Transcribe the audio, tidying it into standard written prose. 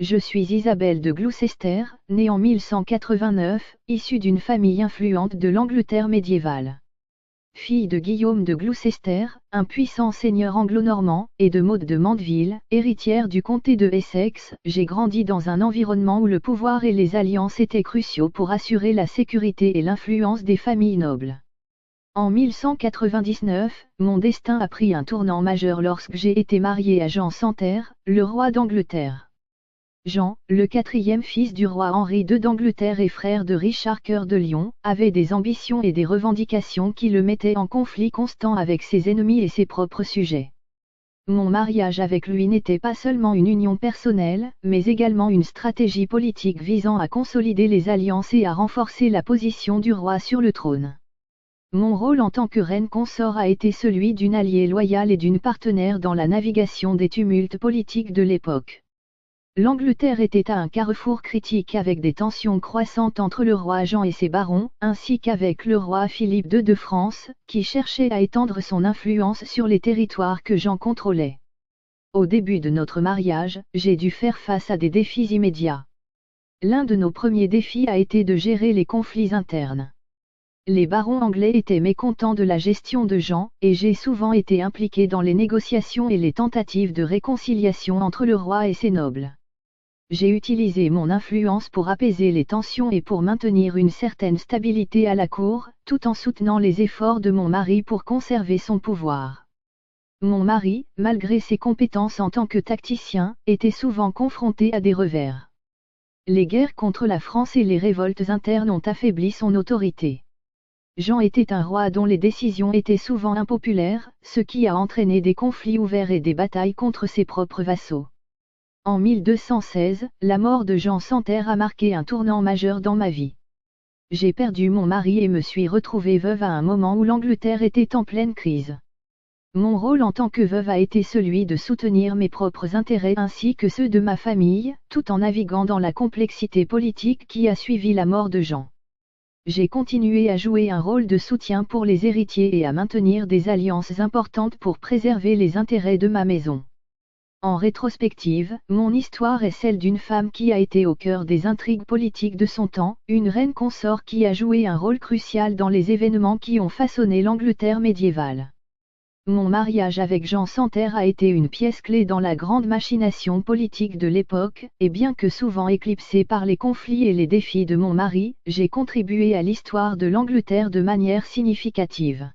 Je suis Isabelle de Gloucester, née en 1189, issue d'une famille influente de l'Angleterre médiévale. Fille de Guillaume de Gloucester, un puissant seigneur anglo-normand, et de Maud de Mandeville, héritière du comté de Essex, j'ai grandi dans un environnement où le pouvoir et les alliances étaient cruciaux pour assurer la sécurité et l'influence des familles nobles. En 1199, mon destin a pris un tournant majeur lorsque j'ai été mariée à Jean Santerre, le roi d'Angleterre. Jean, le quatrième fils du roi Henri II d'Angleterre et frère de Richard Cœur de Lion, avait des ambitions et des revendications qui le mettaient en conflit constant avec ses ennemis et ses propres sujets. Mon mariage avec lui n'était pas seulement une union personnelle, mais également une stratégie politique visant à consolider les alliances et à renforcer la position du roi sur le trône. Mon rôle en tant que reine consort a été celui d'une alliée loyale et d'une partenaire dans la navigation des tumultes politiques de l'époque. L'Angleterre était à un carrefour critique avec des tensions croissantes entre le roi Jean et ses barons, ainsi qu'avec le roi Philippe II de France, qui cherchait à étendre son influence sur les territoires que Jean contrôlait. Au début de notre mariage, j'ai dû faire face à des défis immédiats. L'un de nos premiers défis a été de gérer les conflits internes. Les barons anglais étaient mécontents de la gestion de Jean, et j'ai souvent été impliqué dans les négociations et les tentatives de réconciliation entre le roi et ses nobles. J'ai utilisé mon influence pour apaiser les tensions et pour maintenir une certaine stabilité à la cour, tout en soutenant les efforts de mon mari pour conserver son pouvoir. Mon mari, malgré ses compétences en tant que tacticien, était souvent confronté à des revers. Les guerres contre la France et les révoltes internes ont affaibli son autorité. Jean était un roi dont les décisions étaient souvent impopulaires, ce qui a entraîné des conflits ouverts et des batailles contre ses propres vassaux. En 1216, la mort de Jean Santerre a marqué un tournant majeur dans ma vie. J'ai perdu mon mari et me suis retrouvée veuve à un moment où l'Angleterre était en pleine crise. Mon rôle en tant que veuve a été celui de soutenir mes propres intérêts ainsi que ceux de ma famille, tout en naviguant dans la complexité politique qui a suivi la mort de Jean. J'ai continué à jouer un rôle de soutien pour les héritiers et à maintenir des alliances importantes pour préserver les intérêts de ma maison. En rétrospective, mon histoire est celle d'une femme qui a été au cœur des intrigues politiques de son temps, une reine consort qui a joué un rôle crucial dans les événements qui ont façonné l'Angleterre médiévale. Mon mariage avec Jean Santerre a été une pièce clé dans la grande machination politique de l'époque, et bien que souvent éclipsé par les conflits et les défis de mon mari, j'ai contribué à l'histoire de l'Angleterre de manière significative.